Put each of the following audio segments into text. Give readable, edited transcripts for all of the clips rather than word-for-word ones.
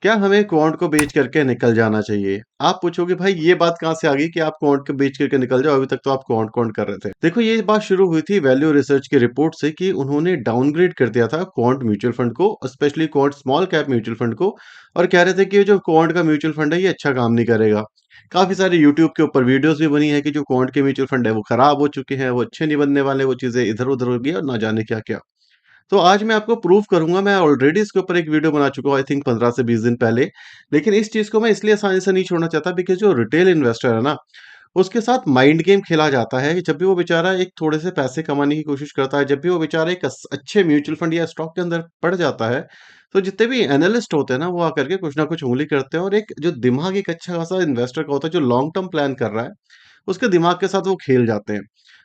क्या हमें क्वांट को बेच करके निकल जाना चाहिए? आप पूछोगे भाई ये बात कहाँ से आ गई कि आप क्वांट को बेच करके निकल जाओ, अभी तक तो आप क्वांट क्वांट कर रहे थे। देखो ये बात शुरू हुई थी वैल्यू रिसर्च की रिपोर्ट से कि उन्होंने डाउनग्रेड कर दिया था क्वांट म्यूचुअल फंड को, specially quant small cap mutual fund को, और कह रहे थे कि ये जो क्वांट का म्यूचुअल फंड है ये अच्छा काम नहीं करेगा। काफ़ी सारे यूट्यूब के ऊपर वीडियोज़ भी बनी है कि जो क्वांट के म्यूचुअल फंड है वो खराब हो चुके हैं, वो अच्छे नहीं बनने वाले, वो चीज़ें इधर-उधर हो गई और ना जाने क्या-क्या। तो आज मैं आपको प्रूव करूँगा, मैं ऑलरेडी इसके ऊपर एक वीडियो बना चुका हूँ आई थिंक 15 से 20 दिन पहले। लेकिन इस चीज़ को मैं इसलिए आसानी से नहीं छोड़ना चाहता बिकॉज़ जो रिटेल इन्वेस्टर है ना, उसके साथ माइंड गेम खेला जाता है कि जब भी वो बेचारा एक थोड़े से पैसे कमाने की कोशिश करता है, जब भी वो बेचारा एक अच्छे म्यूचुअल फंड या स्टॉक के अंदर पड़ जाता है, तो जितने भी एनालिस्ट होते हैं ना, वो आकर के कुछ ना कुछ उँगली करते हैं और एक जो दिमाग एक अच्छा खासा इन्वेस्टर का होता है, जो लॉन्ग टर्म प्लान कर रहा है, उसके दिमाग के साथ वो खेल जाते हैं।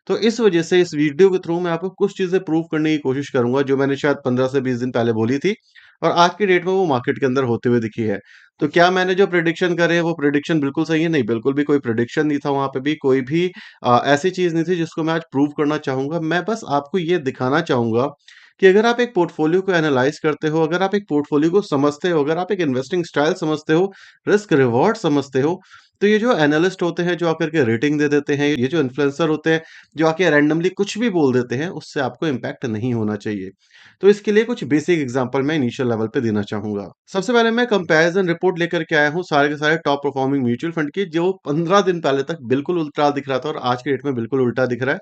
तो इस वजह से इस वीडियो के थ्रू मैं आपको कुछ चीज़ें प्रूव करने की कोशिश करूँगा जो मैंने शायद 15 से 20 दिन पहले बोली थी और आज की डेट में वो मार्केट के अंदर होते हुए दिखी है। तो क्या मैंने जो प्रेडिक्शन करे हैं वो प्रेडिक्शन बिल्कुल सही है? नहीं, बिल्कुल भी कोई प्रेडिक्शन नहीं था वहाँ पे भी, कोई भी ऐसी चीज़ नहीं थी जिसको मैं आज प्रूव करना चाहूँगा। मैं बस आपको ये दिखाना चाहूँगा कि अगर आप एक पोर्टफोलियो को एनालाइज़ करते हो, अगर आप एक पोर्टफोलियो को समझते हो, अगर आप एक इन्वेस्टिंग स्टाइल समझते हो, रिस्क रिवॉर्ड समझते हो, तो ये जो एनालिस्ट होते हैं, जो आकर के रेटिंग दे देते हैं, ये जो इन्फ्लुएंसर होते हैं, जो आके रैंडमली कुछ भी बोल देते हैं, उससे आपको इम्पैक्ट नहीं होना चाहिए। तो इसके लिए कुछ बेसिक एग्जांपल मैं इनिशियल लेवल पे देना चाहूँगा। सबसे पहले मैं कंपैरिज़न रिपोर्ट लेकर के आया हूँ सारे के सारे टॉप परफॉर्मिंग म्यूचुअल फंड की, जो 15 दिन पहले तक बिल्कुल उल्टा दिख रहा था और आज की डेट में बिल्कुल उल्टा दिख रहा है।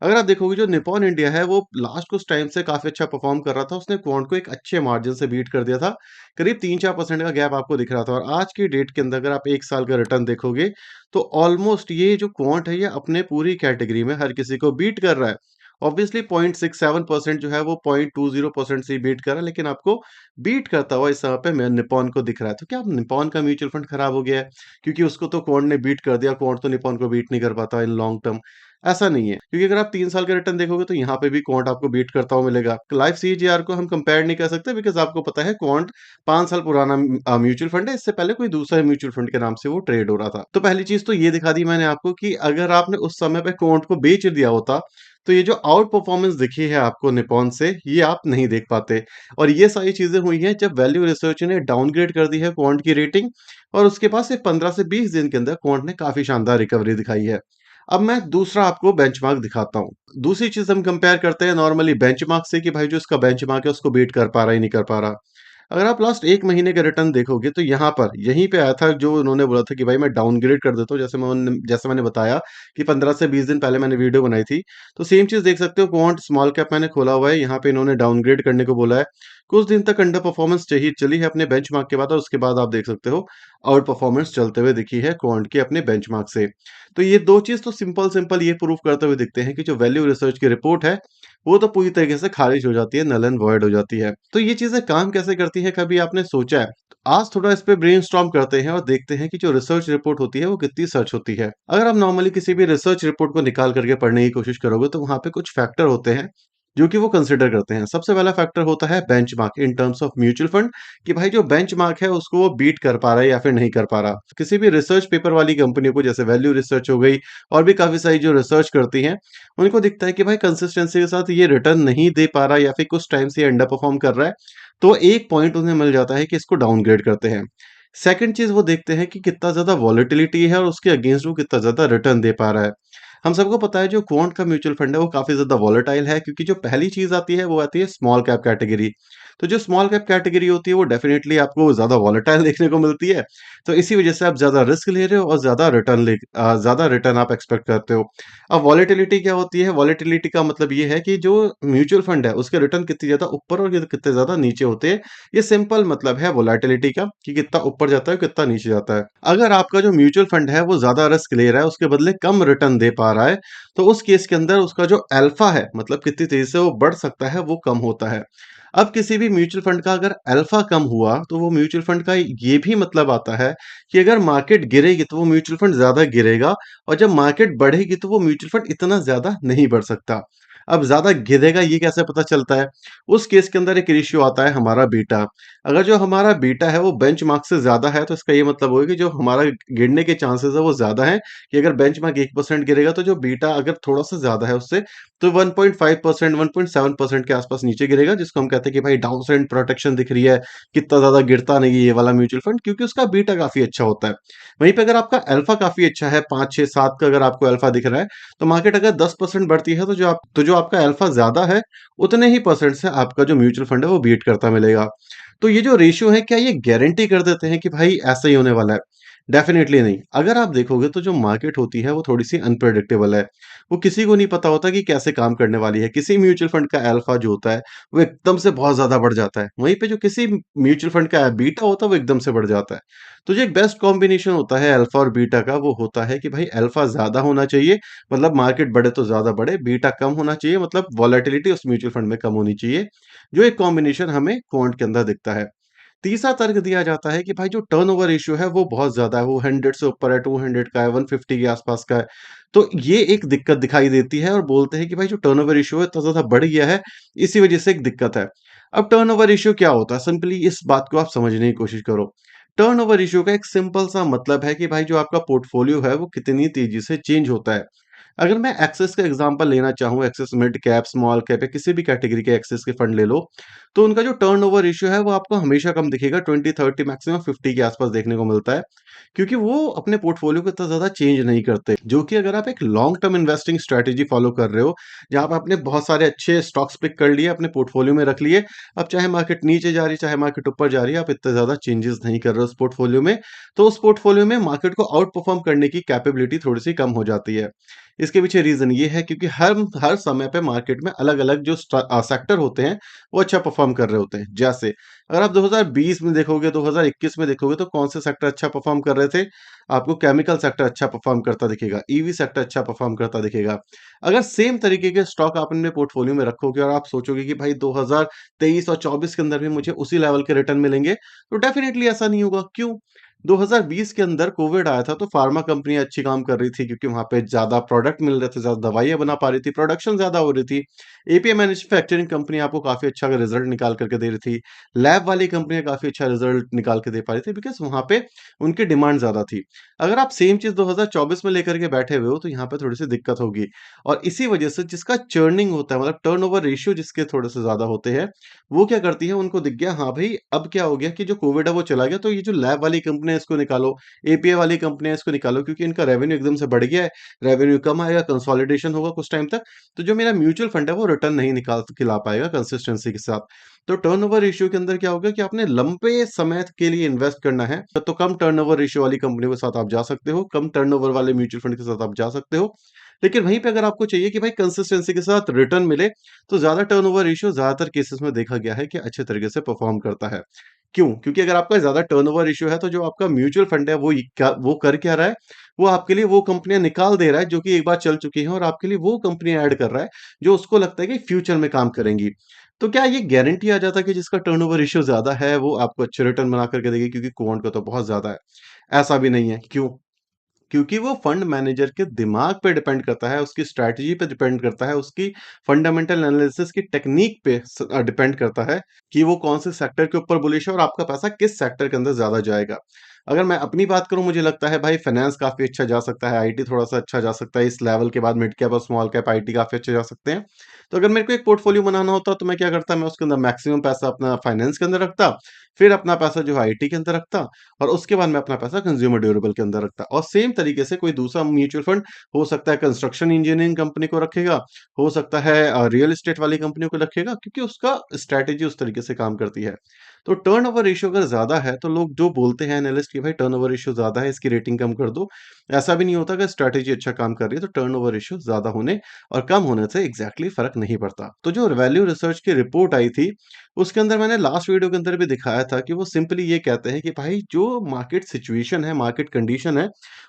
अगर आप देखोगे जो निप्पॉन इंडिया है वो लास्ट कुछ टाइम से काफ़ी अच्छा परफ़ॉर्म कर रहा था। उसने क्वांट को एक अच्छे मार्जिन से बीट कर दिया था। करीब 3-4% का गैप आपको दिख रहा था और आज की डेट के अंदर अगर आप 1 साल का रिटर्न देखोगे, तो ऑलमोस्ट ये जो क्वांट है ये अपने पूरी कैटेगरी में हर किसी को बीट कर रहा है। ऑब्वियसली 0.67% जो है वो 0.20% से ही बीट कर रहा है, लेकिन आपको बीट करता हुआ इस समय पे मैं निप्पॉन को दिख रहा है। तो क्या निप्पॉन का म्यूचुअल फंड खराब हो गया है? क्योंकि उसको तो क्वांट ने बीट कर दिया, क्वांट तो निप्पॉन को बीट नहीं कर पाता इन लॉन्ग टर्म। ऐसा नहीं है, क्योंकि अगर आप 3 साल का रिटर्न देखोगे तो यहाँ पे भी क्वांट आपको बीट करता हुआ मिलेगा। लाइफ सीजीआर को हम कंपेयर नहीं कर सकते बिकॉज़ आपको पता है क्वांट 5 साल पुराना म्यूचुअल फंड है, इससे पहले कोई दूसरा म्यूचुअल फंड के नाम से वो ट्रेड हो रहा था। तो पहली चीज़ तो ये दिखा दी मैंने आपको कि अगर आपने उस समय पे क्वांट को बेच दिया होता, तो ये जो आउट परफॉर्मेंस दिखी है आपको निप्पॉन से, ये आप नहीं देख पाते। और ये सारी चीज़ें हुई हैं जब वैल्यू रिसर्च ने डाउनग्रेड कर दी है क्वांट की रेटिंग और उसके बाद सिर्फ 15 से 20 दिन के अंदर क्वांट ने काफ़ी शानदार रिकवरी दिखाई है। अब मैं दूसरा आपको बेंचमार्क दिखाता हूँ। दूसरी चीज़ हम कंपेयर करते हैं नॉर्मली बेंचमार्क से कि भाई जो इसका बेंचमार्क है उसको बीट कर पा रहा है, नहीं कर पा रहा। अगर आप लास्ट 1 महीने का रिटर्न देखोगे तो यहाँ पर यहीं पे आया था जो उन्होंने बोला था कि भाई मैं डाउनग्रेड कर देता हूँ, जैसे मैंने बताया कि 15 से 20 दिन पहले मैंने वीडियो बनाई थी। तो सेम चीज़ देख सकते हो, क्वांट स्मॉल कैप मैंने खोला हुआ है, यहाँ पे इन्होंने डाउनग्रेड करने को बोला है। कुछ दिन तक अंडर परफॉर्मेंस चली है अपने बेंचमार्क के बाद और उसके बाद आप देख सकते हो आउट परफॉर्मेंस चलते हुए दिखी है क्वांट की अपने बेंचमार्क से। तो ये 2 चीज़ तो सिंपल ये प्रूव करते हुए दिखते हैं कि जो वैल्यू रिसर्च की रिपोर्ट है, वो तो पूरी तरीके से खारिज हो जाती है, नल एंड वॉइड हो जाती है। तो ये चीज़ें काम कैसे करती हैं, कभी आपने सोचा है? तो आज थोड़ा इस पे ब्रेनस्टॉर्म करते हैं और देखते हैं कि जो रिसर्च रिपोर्ट होती है, वो कितनी सच होती है। अगर आप नॉर्मली किसी भी रिसर्च रिपोर्ट को निकाल करके पढ़ने की कोशिश करोगे, तो वहाँ पे कुछ फैक्टर होते हैं, जो कि वो कंसिडर करते हैं। सबसे पहला फैक्टर होता है benchmark in terms of mutual fund, कि भाई जो बेंचमार्क है, उसको वो बीट कर पा रहा है या फिर नहीं कर पा रहा। किसी भी रिसर्च पेपर वाली कंपनियों को, जैसे वैल्यू रिसर्च हो गई और भी काफ़ी सारी जो रिसर्च करती हैं, उनको दिखता है कि भाई कंसिस्टेंसी के साथ ये रिटर्न नहीं दे पा रहा या फिर कुछ टाइम से ये अंडर परफॉर्म कर रहा है, तो एक पॉइंट उन्हें मिल जाता है कि इसको डाउनग्रेड करते हैं। सेकंड चीज़ वो देखते हैं कि कितना ज़्यादा वॉलेटिलिटी है और उसके अगेंस्ट वो कितना ज़्यादा रिटर्न दे पा रहा है। हम सबको पता है जो क्वांट का म्यूचुअल फंड है वो काफ़ी ज़्यादा वॉलेटाइल है, क्योंकि जो पहली चीज़ आती है वो आती है स्मॉल कैप कैटेगरी। तो जो स्मॉल कैप कैटेगरी होती है वो डेफिनिटली आपको ज़्यादा वॉलेटाइल देखने को मिलती है। तो इसी वजह से आप ज़्यादा रिस्क ले रहे हो और ज़्यादा रिटर्न आप एक्सपेक्ट करते हो। अब वॉलेटिलिटी क्या होती है? वॉलेटिलिटी का मतलब ये है कि जो म्यूचुअल फंड है उसके रिटर्न कितनी ज़्यादा ऊपर और कितने ज़्यादा नीचे होते हैं। ये सिंपल मतलब है वोलेटिलिटी का कि कितना ऊपर जाता है, कितना नीचे जाता है। अगर आपका जो म्यूचुअल फंड है वो ज़्यादा रिस्क ले रहा है, उसके बदले कम रिटर्न दे पा रहा है, तो उस केस के अंदर उसका जो अल्फा है, मतलब कितनी तेज़ी से वो बढ़ सकता है, वो कम होता है। अब किसी भी म्यूचुअल फंड का अगर अल्फा कम हुआ, तो वो म्यूचुअल फंड का ये भी मतलब आता है कि अगर मार्केट गिरेगी, तो वो म्यूचुअल फंड ज़्यादा गिरेगा और जब मार्केट बढ़ेगी, तो वो म्यूचुअल फंड इतना ज़्यादा नहीं बढ़ सकता। अब ज़्यादा गिरेगा ये कैसे पता चलता है? उस केस के अंदर एक रेशियो आता है हमारा बीटा। अगर जो हमारा बीटा है वो बेंचमार्क से ज़्यादा है तो इसका ये मतलब होगा कि जो हमारा गिरने के चांसेस है वो ज़्यादा हैं कि अगर बेंचमार्क 1% गिरेगा तो जो बीटा अगर थोड़ा-सा ज़्यादा है उससे तो 1.5% 1.7% के आस-पास नीचे गिरेगा, जिसको हम कहते हैं कि भाई डाउनसाइड प्रोटेक्शन दिख रही है, कितना ज़्यादा गिरता नहीं है ये वाला म्यूचुअल फंड, क्योंकि उसका बीटा काफ़ी अच्छा होता है। वहीं पे अगर आपका अल्फा काफ़ी अच्छा है, 5, 6, 7 का अगर आपको अल्फा दिख रहा है, तो मार्केट अगर 10% बढ़ती है तो जो आपका अल्फा ज़्यादा है, उतने ही परसेंट से आपका जो म्यूचुअल फंड है वो बीट करता मिलेगा। तो ये जो रेशियो है, क्या ये गारंटी कर देते हैं कि भाई ऐसा ही होने वाला है? डेफ़िनिटली नहीं। अगर आप देखोगे तो जो मार्केट होती है वो थोड़ी-सी अनप्रेडिक्टेबल है। वो किसी को नहीं पता होता कि कैसे काम करने वाली है। किसी म्यूचुअल फंड का अल्फा जो होता है, वो एकदम से बहुत ज़्यादा बढ़ जाता है। वहीं पे जो किसी म्यूचुअल फंड का बीटा होता है, वो एकदम से बढ़ जाता है। तो जो एक बेस्ट कॉम्बिनेशन होता है अल्फा और बीटा का, वो होता है कि भाई अल्फा ज़्यादा होना चाहिए, मतलब मार्केट बढ़े तो ज़्यादा बढ़े, बीटा कम होना चाहिए, मतलब वोलेटिलिटी उस म्यूचुअल फंड में कम होनी चाहिए। जो एक कॉम्बिनेशन हमें क्वांट के अंदर दिखता है। तीसरा तर्क दिया जाता है कि भाई जो टर्नओवर रेशियो है वो बहुत ज़्यादा है, वो 100 से ऊपर है, 200 का है, 150 के आसपास का है। तो ये एक दिक्कत दिखाई देती है और बोलते हैं कि भाई जो टर्नओवर रेशियो है इतना ज़्यादा बढ़ गया है, इसी वजह से एक दिक्कत है। अब टर्नओवर रेशियो क्या होता है? सिंपली इस बात को आप समझने की कोशिश करो। टर्नओवर रेशियो का एक सिंपल सा मतलब है कि भाई जो आपका पोर्टफोलियो है वो कितनी तेज़ी से चेंज होता है। अगर मैं एक्सेस का एग्जांपल लेना चाहूँ, एक्सेस मिड कैप, स्मॉल कैप या किसी भी कैटेगरी के एक्सेस के फंड ले लो, तो उनका जो टर्नओवर रेशियो है वो आपको हमेशा कम दिखेगा, 20, 30 मैक्सिमम 50 के आसपास देखने को मिलता है। क्योंकि वो अपने पोर्टफोलियो को इतना ज़्यादा चेंज नहीं करते। जो कि अगर आप एक long term investing strategy follow कर रहे हो, जहाँ पे आपने बहुत सारे अच्छे स्टॉक्स पिक कर लिए, अपने पोर्टफोलियो में रख लिए, अब चाहे मार्केट नीचे जा रही है, चाहे मार्केट ऊपर जा रही है, आप इतने ज़्यादा चेंजेस नहीं कर रहे हो उस पोर्टफोलियो में, तो उस पोर्टफोलियो में मार्केट को आउट परफॉर्म करने की कैपेबिलिटी थोड़ी-सी कम हो जाती है। इसके पीछे रीज़न ये है क्योंकि हर समय पे मार्केट में अलग-अलग जो सेक्टर होते हैं, वो अच्छा परफ़ॉर्म कर रहे होते हैं। जैसे अगर आप 2020 में देखोगे, 2021 में देखोगे तो कौन से सेक्टर अच्छा परफ़ॉर्म कर रहे थे? आपको केमिकल सेक्टर अच्छा परफ़ॉर्म करता दिखेगा, ईवी सेक्टर अच्छा परफ़ॉर्म करता दिखेगा। अगर सेम तरीके के स्टॉक आप अपने पोर्टफोलियो में रखोगे और आप सोचोगे कि भाई 2023 और 24 के अंदर भी मुझे उसी लेवल के रिटर्न मिलेंगे, तो डेफ़िनिटली ऐसा नहीं होगा। क्यों? 2020 के अंदर कोविड आया था तो फार्मा कंपनियाँ अच्छी काम कर रही थी क्योंकि वहाँ पे ज़्यादा प्रोडक्ट मिल रहे थे, ज़्यादा दवाइयाँ बना पा रही थी, प्रोडक्शन ज़्यादा हो रही थी। एपीआई मैन्युफैक्चरिंग कंपनी आपको काफ़ी अच्छा रिज़ल्ट निकाल कर के दे रही थी। लैब वाली कंपनियाँ काफ़ी अच्छा रिज़ल्ट निकाल के दे पा रही थी बिकॉज़ वहाँ पे उनकी डिमांड ज़्यादा थी। अगर आप सेम चीज़ 2024 में लेकर के बैठे हुए हो तो यहाँ पे थोड़ी-सी दिक्कत होगी और इसी वजह से जिसका चर्निंग होता है, मतलब टर्नओवर रेशियो जिसके थोड़े से ज़्यादा होते हैं, वो क्या करती है, उनको दिख गया हाँ भाई अब क्या हो गया कि जो कोविड है वो चला गया, तो ये जो लैब वाली कंपनी है इसको निकालो, एपीआई वाली कंपनी है इसको निकालो, क्योंकि इनका रेवेन्यू एकदम से बढ़ गया है, रेवेन्यू कम आएगा, कंसोलिडेशन होगा कुछ टाइम तक, तो जो मेरा म्यूचुअल फंड है वो रिटर्न नहीं निकाल के ला पाएगा कंसिस्टेंसी के साथ। तो टर्नओवर रेशियो के अंदर क्या होगा कि आपने लंबे समय के लिए इन्वेस्ट करना है, तो कम टर्नओवर रेशियो वाली कंपनी के साथ आप जा सकते हो, कम टर्नओवर वाले म्यूचुअल फंड के साथ आप जा सकते हो। लेकिन वहीं पे अगर आपको चाहिए कि भाई कंसिस्टेंसी के साथ रिटर्न मिले, तो ज़्यादा टर्नओवर रेशियो ज़्यादातर केसेस में देखा गया है कि अच्छे तरीके से परफ़ॉर्म करता है। क्यों? क्योंकि अगर आपका ज़्यादा टर्नओवर रेशियो है, तो जो आपका म्यूचुअल फंड है, वो कर क्या रहा है? वो आपके लिए वो कंपनियाँ निकाल दे रहा है, जो कि एक बार चल चुकी हैं और आपके लिए वो कंपनियाँ ऐड कर रहा है, जो उसको लगता है कि फ्यूचर में काम करेंगी। तो क्या ये गारंटी आ जाता है कि जिसका टर्नओवर रेशियो ज़्यादा है, वो आपको अच्छे रिटर्न बना कर के देगी क्योंकि क्वांट का तो बहुत ज़्यादा है? ऐसा भी नहीं है। क्यों? क्योंकि वो फंड मैनेजर के दिमाग पे डिपेंड करता है, उसकी स्ट्रैटेजी पे डिपेंड करता है, उसकी फंडामेंटल एनालिसिस की टेक्नीक पे डिपेंड करता है कि वो कौन से सेक्टर के ऊपर बुलिश है और आपका पैसा किस सेक्टर के अंदर ज़्यादा जाएगा। अगर मैं अपनी बात करूँ, मुझे लगता है भाई फाइनेंस काफ़ी अच्छा जा सकता है, आईटी थोड़ा-सा अच्छा जा सकता है, इस लेवल के बाद मिड कैप और स्मॉल कैप आईटी काफ़ी अच्छे जा सकते हैं। तो अगर मेरे को एक पोर्टफोलियो बनाना होता तो मैं क्या करता, मैं उसके अंदर मैक्सिमम पैसा अपना फाइनेंस के अंदर रखता, फिर अपना पैसा जो है आईटी के अंदर रखता और उसके बाद मैं अपना पैसा कंज्यूमर ड्यूरेबल के अंदर रखता। और सेम तरीके से कोई दूसरा म्यूचुअल फंड हो सकता है कंस्ट्रक्शन इंजीनियरिंग कंपनी को रखेगा, हो सकता है रियल एस्टेट वाली कंपनियों को रखेगा, क्योंकि उसका स्ट्रैटेजी उस तरीके से काम करती है। तो टर्नओवर रेशियो अगर ज़्यादा है तो लोग जो बोलते हैं एनालिस्ट कि भाई टर्नओवर रेशियो ज़्यादा है, इसकी रेटिंग कम कर दो। ऐसा भी नहीं होता, अगर स्ट्रैटेजी अच्छा काम कर रही है तो टर्नओवर रेशियो ज़्यादा होने और कम होने से एग्ज़ैक्टली फ़र्क नहीं पड़ता। तो जो वैल्यू रिसर्च की रिपोर्ट आई थी, उसके अंदर मैंने लास्ट वीडियो के अंदर भी दिखाया था कि वो सिंपली ये कहते हैं कि भाई जो मार्केट सिचुएशन है, मार्केट कंडीशन है,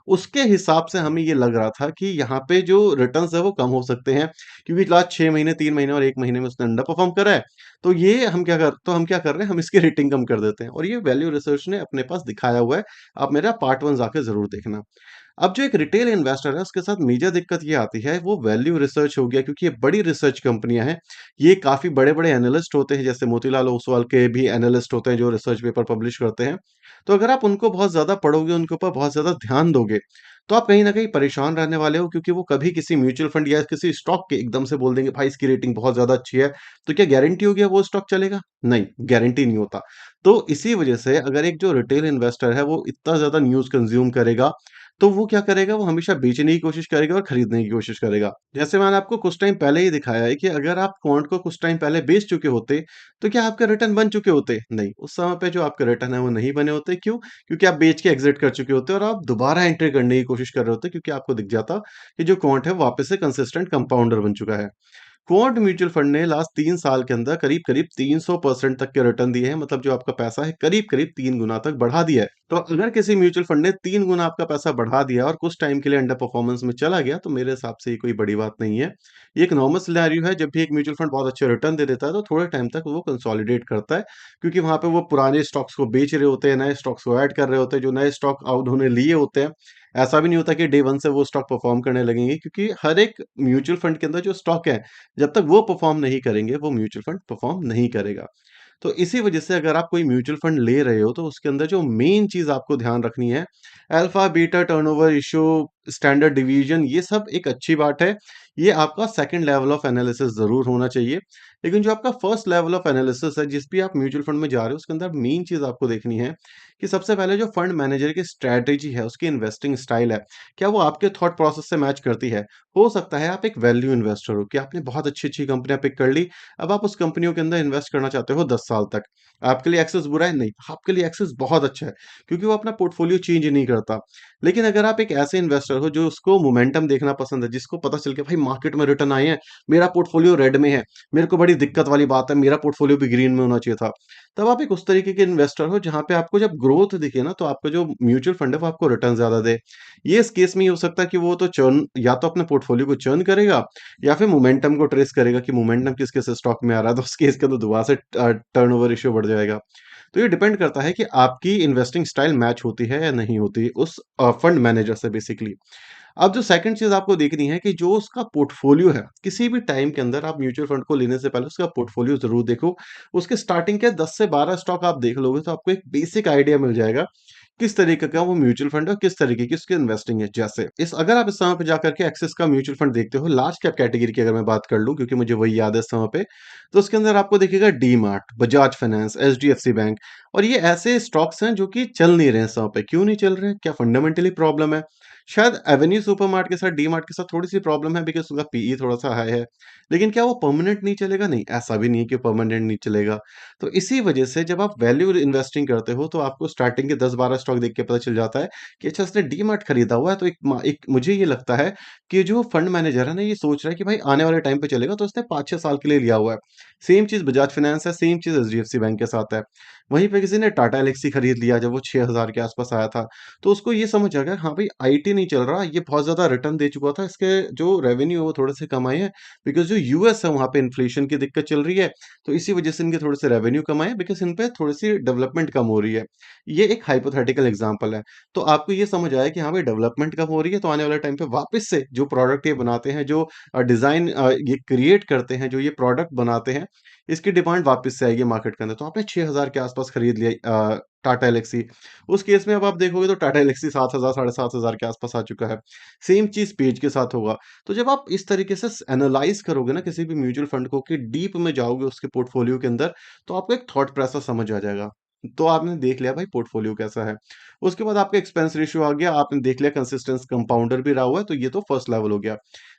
उसके हिसाब से हमें ये लग रहा था कि यहाँ पे जो रिटर्न्स है वो कम हो सकते हैं। क्योंकि लास्ट 6 महीने, 3 महीने और 1 महीने में उसने अंडर परफ़ॉर्म करा है। तो हम क्या कर रहे हैं, हम इसकी रेटिंग कम कर देते हैं और ये वैल्यू रिसर्च ने अपने पास दिखाया हुआ है। आप मेरा पार्ट 1 जाके ज़रूर देखना। अब जो एक रिटेल इन्वेस्टर है उसके साथ मेजर दिक्कत ये आती है, वो वैल्यू रिसर्च हो गया क्योंकि ये बड़ी रिसर्च कंपनियां हैं। ये काफी बड़े बड़े एनालिस्ट होते हैं, जैसे मोतीलाल ओसवाल के भी एनालिस्ट होते हैं जो रिसर्च पेपर पब्लिश करते हैं। तो अगर आप उनको बहुत ज्यादा पढ़ोगे, उनके ऊपर बहुत ज्यादा ध्यान दोगे, तो आप कहीं ना कहीं परेशान रहने वाले हो, क्योंकि वो कभी किसी म्यूचुअल फंड या किसी स्टॉक के एकदम से बोल देंगे भाई इसकी रेटिंग बहुत ज्यादा अच्छी है, तो क्या गारंटी हो गया वो स्टॉक चलेगा? नहीं, गारंटी नहीं होता। तो इसी वजह से अगर एक जो रिटेल इन्वेस्टर है वो इतना ज्यादा न्यूज़ कंज़्यूम करेगा, तो वो क्या करेगा, वो हमेशा बेचने की कोशिश करेगा और खरीदने की कोशिश करेगा। जैसे मैंने आपको कुछ टाइम पहले ही दिखाया है कि अगर आप क्वांट को कुछ टाइम पहले बेच चुके होते, तो क्या आपके रिटर्न बन चुके होते? नहीं, उस समय पे जो आपके रिटर्न है वो नहीं बने होते। क्यों? क्योंकि आप बेच के एग्ज़िट कर चुके होते और आप दोबारा एंट्री करने की कोशिश कर रहे होते, क्योंकि आपको दिख जाता कि जो क्वांट है वो वापस से कंसिस्टेंट कंपाउंडर बन चुका है। क्वांट म्यूचुअल फंड ने लास्ट 3 साल के अंदर करीब-करीब 300% तक के रिटर्न दिए हैं, मतलब जो आपका पैसा है करीब-करीब 3 गुना तक बढ़ा दिया है। तो अगर किसी म्यूचुअल फंड ने 3 गुना आपका पैसा बढ़ा दिया और कुछ टाइम के लिए अंडर परफॉर्मेंस में चला गया, तो मेरे हिसाब से ये कोई बड़ी बात नहीं है। ये एक नॉर्मल सिनेरियो है, जब भी एक म्यूचुअल फंड बहुत अच्छे रिटर्न दे देता है, तो थोड़े टाइम तक वो कंसोलिडेट करता है, क्योंकि वहाँ पे वो पुराने स्टॉक्स को बेच रहे होते हैं, नए स्टॉक्स को ऐड कर रहे होते हैं, जो नए स्टॉक उन्होंने लिए होते हैं। ऐसा भी नहीं होता कि डे 1 से वो स्टॉक परफॉर्म करने लगेंगे, क्योंकि हर एक म्यूचुअल फंड के अंदर जो स्टॉक है, जब तक वो परफॉर्म नहीं करेंगे, वो म्यूचुअल फंड परफॉर्म नहीं करेगा। तो इसी वजह से अगर आप कोई म्यूचुअल फंड ले रहे हो, तो उसके अंदर जो मेन चीज़ आपको ध्यान रखनी है, alpha, beta, turnover ratio, standard deviation, ये सब एक अच्छी बात है। ये आपका सेकंड लेवल ऑफ एनालिसिस ज़रूर होना चाहिए। लेकिन जो आपका फर्स्ट लेवल ऑफ एनालिसिस है, जिस भी आप म्यूचुअल फंड में जा रहे हो, उसके अंदर मेन चीज़ आपको देखनी है कि सबसे पहले जो फंड मैनेजर की स्ट्रैटेजी है, उसकी इन्वेस्टिंग स्टाइल है, क्या वो आपके थॉट प्रोसेस से मैच करती है? हो सकता है आप एक वैल्यू इन्वेस्टर हो, कि आपने बहुत अच्छी-अच्छी कंपनियाँ पिक कर ली, अब आप उस कंपनियों के अंदर इन्वेस्ट करना चाहते हो 10 साल तक। आपके लिए एक्सेस बुरा है? नहीं, आपके लिए एक्सेस बहुत अच्छा है, क्योंकि वो अपना पोर्टफोलियो चेंज नहीं करता। लेकिन अगर आप एक ऐसे इन्वेस्टर हो जो उसको मोमेंटम देखना पसंद है, जिसको पता चल गया भाई मार्केट में रिटर्न आए हैं, मेरा पोर्टफोलियो रेड में है, मेरे को बड़ी दिक्कत वाली बात है, मेरा पोर्टफोलियो भी ग्रीन में होना चाहिए था। तब आप एक उस तरीके के इन्वेस्टर हो जहाँ पे आपको जब ग्रोथ दिखे ना, तो आपका जो म्यूचुअल फंड है वो आपको रिटर्न ज़्यादा दे। ये इस केस में ये हो सकता है कि वो तो चर्न, या तो अपने पोर्टफोलियो को चर्न करेगा, या फिर मोमेंटम को ट्रेस करेगा कि मोमेंटम किस-किस स्टॉक में आ रहा है, तो उस केस के अंदर दोबारा से टर्नओवर रेशियो बढ़ जाएगा। तो ये डिपेंड करता है कि आपकी इन्वेस्टिंग स्टाइल मैच होती है या नहीं होती उस फंड मैनेजर से बेसिकली। अब जो सेकंड चीज़ आपको देखनी है कि जो उसका पोर्टफोलियो है, किसी भी टाइम के अंदर आप म्यूचुअल फंड को लेने से पहले उसका पोर्टफोलियो ज़रूर देखो। उसके स्टार्टिंग के 10 से 12 स्टॉक आप देख लोगे, तो आपको एक बेसिक आइडिया मिल जाएगा, किस तरीके का वो म्यूचुअल फंड है और किस तरीके की उसकी इन्वेस्टिंग है। जैसे इस अगर आप इस समय पे जाकर के एक्सिस का म्यूचुअल फंड देखते हो, लार्ज कैप कैटेगरी की अगर मैं बात कर लूँ, क्योंकि मुझे वही याद है इस समय पे, तो उसके अंदर आपको दिखेगा DMart, Bajaj finance, HDFC bank, और ये ऐसे स्टॉक्स हैं जो कि चल नहीं रहे हैं इस समय पे। क्यों नहीं चल रहे हैं? क्या फंडामेंटली प्रॉब्लम है? शायद एवेन्यू सुपरमार्ट के साथ डीमार्ट के साथ थोड़ी-सी प्रॉब्लम है, बिकॉज़ उसका पीई थोड़ा-सा हाई है। लेकिन क्या वो परमानेंट नहीं चलेगा? नहीं, ऐसा भी नहीं है कि परमानेंट नहीं चलेगा। तो इसी वजह से जब आप वैल्यू इन्वेस्टिंग करते हो, तो आपको स्टार्टिंग के 10-12 स्टॉक देख के पता चल जाता है कि अच्छा इसने डीमार्ट खरीदा हुआ है, तो एक मुझे ये लगता है कि जो फंड मैनेजर है ना, ये सोच रहा है कि भाई आने वाले टाइम पे चलेगा, तो उसने 5-6 साल के लिए लिया हुआ है। सेम चीज़ बजाज फाइनेंस है, सेम चीज़ एचडीएफसी बैंक के साथ है। वहीं पे किसी ने टाटा एल्क्सी खरीद लिया जब वो 6000 के आस-पास आया था, तो उसको ये समझ आ गया हाँ भाई आईटी नहीं चल रहा, ये बहुत ज़्यादा रिटर्न दे चुका था, इसके जो रेवेन्यू है वो थोड़े से कम आए हैं, बिकॉज़ जो यूएस है वहाँ पे इन्फ्लेशन की दिक्कत चल रही है, तो इसी वजह से इनके थोड़े से रेवेन्यू कम आए हैं, बिकॉज़ इन पे थोड़ी-सी डेवलपमेंट कम हो रही है। ये एक हाइपोथेटिकल एग्ज़ाम्पल है। तो आपको ये समझ आया कि हाँ भाई डेवलपमेंट कम हो रही है, तो आने वाले टाइम पे वापस से जो प्रोडक्ट ये बनाते हैं, जो डिज़ाइन ये क्रिएट करते हैं, जो ये प्रोडक्ट बनाते हैं, इसकी डिमांड वापस से आएगी मार्केट के अंदर। तो आपने 6000 के आस-पास खरीद लिया टाटा एल्क्सी। उस केस में अब आप देखोगे तो टाटा एल्क्सी 7000 साढ़े 7000 के आस-पास आ चुका है। सेम चीज़ पेज के साथ होगा। तो जब आप इस तरीके से एनालाइज़ करोगे ना किसी भी म्यूचुअल फंड को, कि डीप में जाओगे उसके पोर्टफोलियो के अंदर, तो आपको एक थॉट प्रोसेस समझ आ जाएगा। तो आपने देख लिया भाई पोर्टफोलियो कैसा है। उसके बाद आपका एक्सपेंस रेशियो आ गया, आपने देख लिया कंसिस्टेंस कंपाउंडर भी रहा हुआ है, तो ये तो फर्स्ट लेवल हो गया।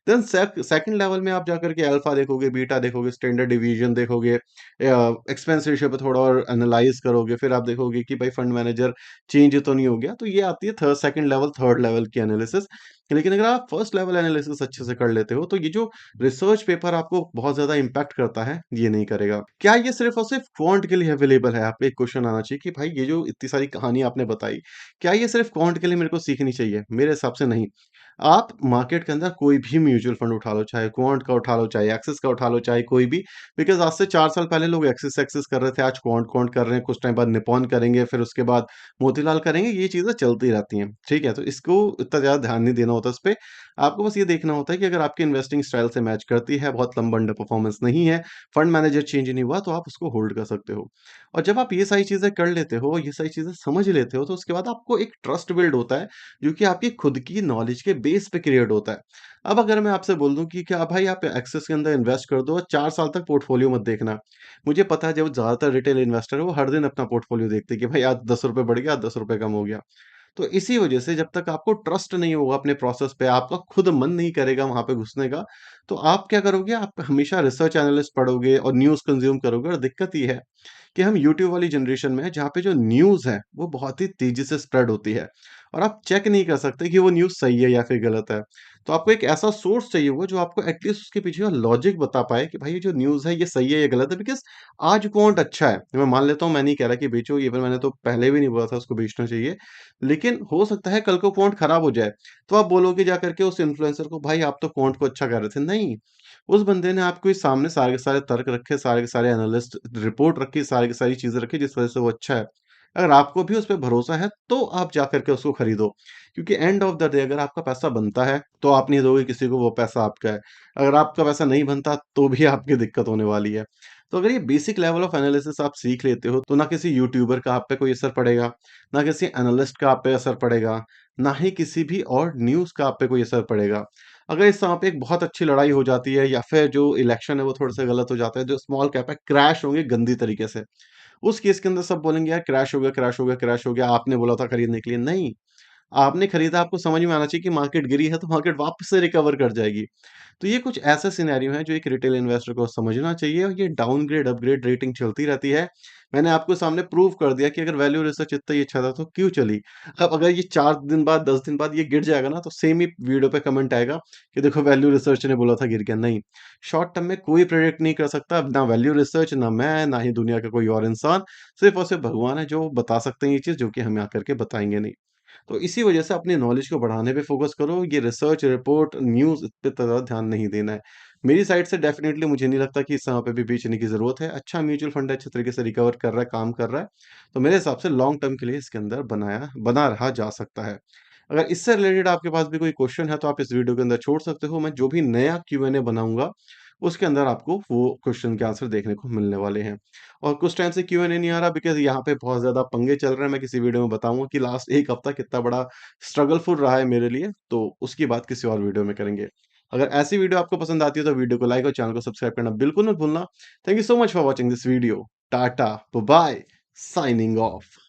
देन सेकंड लेवल में आप जाकर के अल्फा देखोगे, बीटा देखोगे, स्टैंडर्ड डिवीजन देखोगे, एक्सपेंस रेशियो पे थोड़ा और एनालाइज़ करोगे, फिर आप देखोगे कि भाई फंड मैनेजर चेंज तो नहीं हो गया, तो ये आती है थर्ड लेवल की एनालिसिस। लेकिन अगर आप फर्स्ट लेवल एनालिसिस अच्छे से कर लेते हो, तो ये जो रिसर्च पेपर आपको बहुत ज़्यादा इम्पैक्ट करता है, ये नहीं करेगा। क्या ये सिर्फ़ और सिर्फ़ क्वांट के लिए अवेलेबल है? आप पे एक क्वेश्चन आना चाहिए कि भाई ये जो इतनी सारी कहानी आपने बताई, क्या ये सिर्फ़ क्वांट के लिए मेरे को सीखनी चाहिए? मेरे हिसाब से नहीं। आप मार्केट के अंदर कोई भी म्यूचुअल फंड उठा लो, चाहे क्वांट का उठा लो, चाहे एक्सिस का उठा लो, चाहे कोई भी, बिकॉज़ आज से 4 साल पहले लोग एक्सिस एक्सिस कर रहे थे, आज क्वांट कर रहे हैं, कुछ टाइम बाद निप्पॉन करेंगे, फिर उसके बाद मोतीलाल करेंगे, ये चीज़ें चलती रहती हैं, ठीक है? तो इसको इतना ज़्यादा ध्यान नहीं देना होता इसपे। आपको बस ये देखना होता है कि अगर आपकी इन्वेस्टिंग स्टाइल से मैच करती है, बहुत लंबा अंडर परफॉर्मेंस नहीं है, फंड मैनेजर चेंज नहीं हुआ, तो आप उसको होल्ड कर सकते हो। और जब आप ये सारी चीज़ें कर लेते हो, ये सारी चीज़ें समझ लेते हो, तो उसके बाद आपको एक ट्रस्ट बिल्ड होता है, जो कि आपकी खुद की नॉलेज के बेस पे क्रिएट होता है। अब अगर मैं आपसे बोल दूँ कि क्या भाई आप एक्सेस के अंदर इन्वेस्ट कर दो और 4 साल तक पोर्टफोलियो मत देखना। मुझे पता है जो ज़्यादातर रिटेल इन्वेस्टर है, वो हर दिन अपना पोर्टफोलियो देखते हैं कि भाई आज ₹10 बढ़ गया, आज ₹10 कम हो गया। तो इसी वजह से जब तक आपको ट्रस्ट नहीं होगा अपने प्रोसेस पे, आपका खुद मन नहीं करेगा वहाँ पे घुसने का, तो आप क्या करोगे, आप हमेशा रिसर्च एनालिस्ट पढ़ोगे और न्यूज़ कंज़्यूम करोगे और दिक्कत ये है कि हम यूट्यूब वाली जनरेशन में हैं, जहाँ पे जो न्यूज़ है, वो बहुत ही तेज़ी से स्प्रेड होती है और आप चेक नहीं कर सकते कि वो न्यूज़ सही है या फिर गलत है। तो आपको एक ऐसा सोर्स चाहिए होगा जो आपको एटलीस्ट उसके पीछे का लॉजिक बता पाए कि भाई ये जो न्यूज़ है, ये सही है या गलत है, बिकॉज़ आज क्वांट अच्छा है। मैं मान लेता हूँ, मैं नहीं कह रहा कि बेचो, इवन मैंने तो पहले भी नहीं बोला था उसको बेचना चाहिए। लेकिन हो सकता है कल को क्वांट खराब हो जाए, तो आप बोलोगे जा करके उस इन्फ्लुएंसर को, भाई आप तो क्वांट को अच्छा कर रहे थे। नहीं, उस बंदे ने आपको इस सामने सारे के सारे तर्क रखे, सारे के सारे एनालिस्ट रिपोर्ट रखी, सारी की सारी चीज़ें रखी जिस वज़ह से वो अच्छा है। अगर आपको भी उस पे भरोसा है, तो आप जा कर के उसको खरीदो। क्योंकि एंड ऑफ द डे अगर आपका पैसा बनता है, तो आप नहीं दोगे किसी को, वो पैसा आपका है। अगर आपका पैसा नहीं बनता, तो भी आपकी दिक्कत होने वाली है। तो अगर ये बेसिक लेवल ऑफ एनालिसिस आप सीख लेते हो, तो ना किसी यूट्यूबर का आप पे कोई असर पड़ेगा, ना किसी एनालिस्ट का आप पे असर पड़ेगा, ना ही किसी भी और न्यूज़ का आप पे कोई असर पड़ेगा। अगर इस यहाँ पे एक बहुत अच्छी लड़ाई हो जाती है या फिर जो इलेक्शन है वो थोड़ा-सा गलत हो जाता है, जो स्मॉल कैप है क्रैश होंगे गंदी तरीके से। उस केस के अंदर सब बोलेंगे यार क्रैश हो गया, क्रैश हो गया, क्रैश हो गया, आपने बोला था खरीदने के लिए। नहीं, आपने खरीदा, आपको समझ में आना चाहिए कि मार्केट गिरी है तो मार्केट वापस से रिकवर कर जाएगी। तो ये कुछ ऐसे सिनेरियो हैं जो एक रिटेल इन्वेस्टर को समझना चाहिए और ये डाउनग्रेड, अपग्रेड रेटिंग चलती रहती है। मैंने आपको सामने प्रूव कर दिया कि अगर वैल्यू रिसर्च इतना ही अच्छा था तो क्यों चली। अब अगर ये 4 दिन बाद, 10 दिन बाद ये गिर जाएगा ना, तो सेम ही वीडियो पे कमेंट आएगा कि देखो वैल्यू रिसर्च ने बोला था गिर गया। नहीं, शॉर्ट टर्म में कोई प्रेडिक्ट नहीं कर सकता, ना वैल्यू रिसर्च, ना मैं, ना ही दुनिया का कोई और इंसान। सिर्फ़ और सिर्फ़ भगवान है जो बता सकते हैं ये चीज़, जो कि हमें आकर के बताएँगे नहीं। तो इसी वजह से अपनी नॉलेज को बढ़ाने पे फ़ोकस करो, ये रिसर्च, रिपोर्ट, न्यूज़ इस पे ज़्यादा ध्यान नहीं देना है। मेरी साइड से डेफ़िनिटली मुझे नहीं लगता कि इस समय पे भी बेचने की ज़रूरत है। अच्छा म्यूचुअल फंड है, अच्छे तरीके से रिकवर कर रहा है, काम कर रहा है। तो मेरे हिसाब से लॉन्ग टर्म के लिए इसके अंदर बना रहा जा सकता है। अगर इससे रिलेटेड आपके पास भी कोई क्वेश्चन है तो आप इस वीडियो के अंदर छोड़ सकते हो। मैं जो भी नया Q&A बनाऊँगा, उसके अंदर आपको वो क्वेश्चन के आंसर देखने को मिलने वाले हैं। और कुछ टाइम से Q&A नहीं आ रहा बिकॉज़ यहाँ पे बहुत ज़्यादा पंगे चल रहे हैं। मैं किसी वीडियो में बताऊँगा कि लास्ट 1 हफ्ता कितना बड़ा स्ट्रगलफुल रहा है मेरे लिए, तो उसकी बात किसी और वीडियो में करेंगे। अगर ऐसी वीडियो आपको पसंद आती है तो वीडियो को लाइक और चैनल को सब्सक्राइब करना बिल्कुल मत भूलना। Thank you so much for watching this video. Tata, bye-bye, signing off.